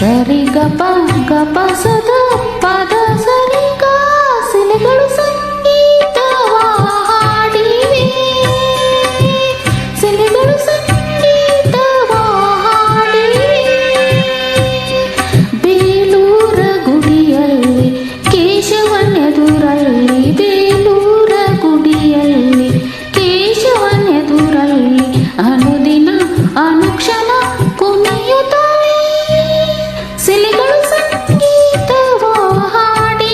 ಸರಿ ಗಪ ಗಪ ಸದ ಪದ ಸರಿ ಗ ಸಿಲೆಗಳು ಸಂಗೀತವ ಹಾಡಿವೆ ಸಿಲೆಗಳು ಸಂಗೀತವ ಹಾಡಿವೆ ಬೇಲೂರ ಗುಡಿಯಲ್ಲಿ ಕೇಶವನೆದುರಲ್ಲಿ ಬೇಲೂರ ಗುಡಿಯಲ್ಲಿ ಕೇಶವನೆದುರಲ್ಲಿ ಅನುದಿನ ಅನುಕ್ಷಣ ಕುಣಿಯುತ್ತವೆ ಸಿಲೆಗಳು ಸಂಗೀತವ ಹಾಡಿವೆ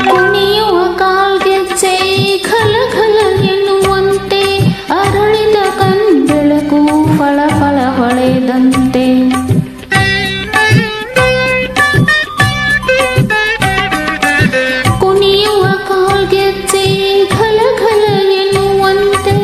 ಕುಣಿಯುವ ಕಾಲ್ಗೆಜ್ಜೆ ಘಲ ಘಲ ಎನ್ನುವಂತೆ ಅರಳಿದ ಕಣ್ಬೆಳಕು ಫಳ ಫಳ ಹೊಳೆದಂತೆ ಕುಣಿಯುವ ಕಾಲ್ಗೆಜ್ಜೆ ಘಲ ಘಲ ಎನ್ನುವಂತೆ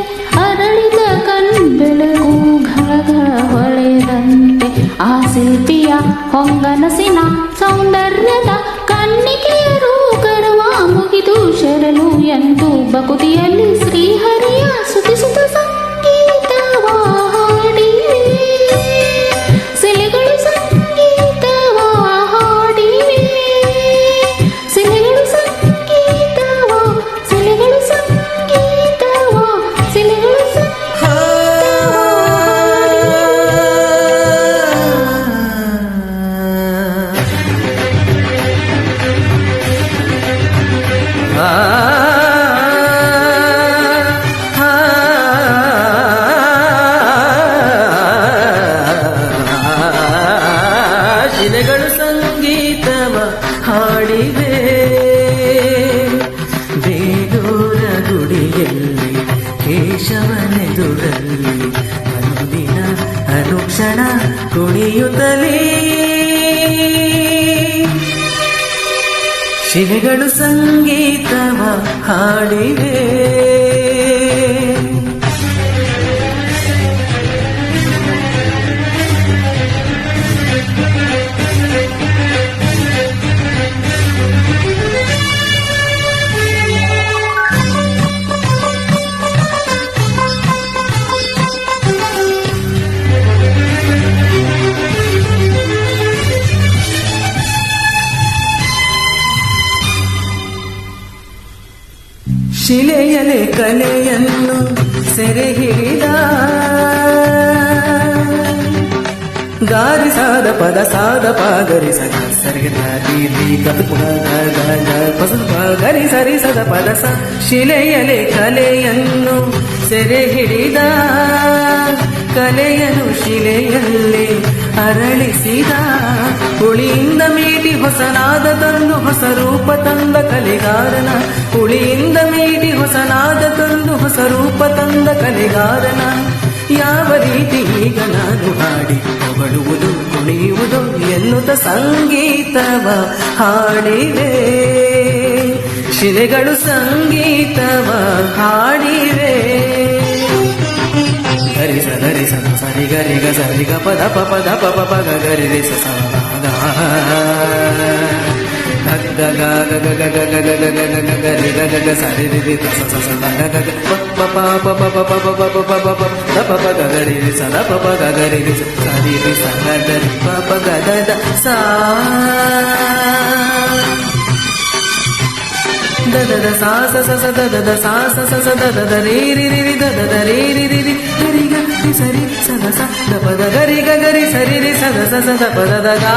ಅರಳಿದ ಕಣ್ಬೆಳಕು ಘಳ ಘಳ ಹೊಳೆದಂತೆ ಆ ಶಿಲ್ಪಿಯ ಹೊಂಗನಸಿನ ಸೌಂದರ್ಯದ ಕಣ್ಣಿಗೆಯರು ಗರ್ವ ಮುಗಿದು ಶರಲು ಎಂದು ಬಕುತಿಯಲ್ಲಿ ಶ್ರೀಹರಿಯ ಸುತಿಸುತ್ತ ಸಂಗೀತವ ಹಾಡಿವೆ ಸಿಲೆಗಳು ಸಂಗೀತವ ಹಾಡಿವೆ ಸಿಲೆಗಳು ಸಂಗೀತವ ಸಿಲೆಗಳು ಸಂಗೀತವ ಸಿಲೆಗಳು ಶಿಲೆಗಳು ಸಂಗೀತವ ಹಾಡಿವೆ ಬೇಲೂರ ಗುಡಿಯಲ್ಲಿ ಕೇಶವನೆದುರಲ್ಲಿ ಅನುದಿನ ಅನುಕ್ಷಣ ಕುಣಿಯುತ್ತಲೇ ಶಿಲೆಗಳು ಸಂಗೀತವ ಹಾಡಿವೆ ಶಿಲೆಯಲೆ ಕಲೆಯನ್ನು ಸೆರೆ ಹಿಡಿದ ಗಾರಿ ಸಾದ ಪದ ಸಾದ ಪಾಗರಿ ಸಗ ಸರಿ ಗರಿ ಸರಿ ಸದ ಪದ ಸ ಶಿಲೆಯಲೆ ಕಲೆಯನ್ನು ಸೆರೆ ಹಿಡಿದ ಕಲೆಯನ್ನು ಶಿಲೆಯಲ್ಲೇ ಅರಳಿಸಿದ ಹುಳಿಯಿಂದ ಮೀಟಿ ಹೊಸನಾದ ತಂದು ಹೊಸ ರೂಪ ತಂದ ಕಲೆಗಾರನ ಹುಳಿಯಿಂದ ಮೀಟಿ ಹೊಸನಾದ ತಂದು ಹೊಸ ರೂಪ ತಂದ ಕಲೆಗಾರನ ಯಾವ ರೀತಿ ಈಗ ನಾನು ಹಾಡಿ ಹೊಗಳುವುದು ಕುಣಿಯುವುದು ಎನ್ನುತ್ತ ಸಂಗೀತವ ಹಾಡಿವೆ ಶಿಲೆಗಳು ಸಂಗೀತವ ಹಾಡಿವೆ ಗರಿ ಸರಿ ಸ ಸರಿ ಗರಿ ಗ ಸರಿ ಗ ಪದ ಪ ಪದ ಪ ಪ ಪ ಗ ಗರಿ ರಿ ಸ ಸ ಗ ಗ ಗ ಗ ಗ ಗ ಗ ಗ ಗ ಗ ಗ ಗ ಗರಿ ಗ ಗ ಗ ಸರಿ ರಿ ರಿ ಸ ಸ ಸ ಗ ಗ ಗ ಪ ಪ ಪ ಪ ಪ ಪ ಪ ಪ ಪ ಪ ಪ ದ ಪ ಪ ಗ ಗರಿ ರಿ ಸ ದ ಪ ಪ ಗ ಗರಿ ರಿ ಸ ಸರಿ ರಿ ಸ ಗ ಗರಿ ಪ ಪ ಗ the the saw the the the ಸಾ ಸ ಸ ಸ ದ ದ ದ ಸಾ ಸ ಸ ಸ ದ ದ ದ ರೇ ರಿ ರಿ ರಿ ದ ದ ದ ರೇ ರಿ ರಿ ರಿ ಗರಿ ಗ ರಿ ಸರಿ ಸ ದ ಸ ದ ಪ ದ ಗರಿ ಗ ಗರಿ ಸರಿ ರಿ ಸ ದ ಸ ಸ ದ ಪ ದ ದ ಗಾ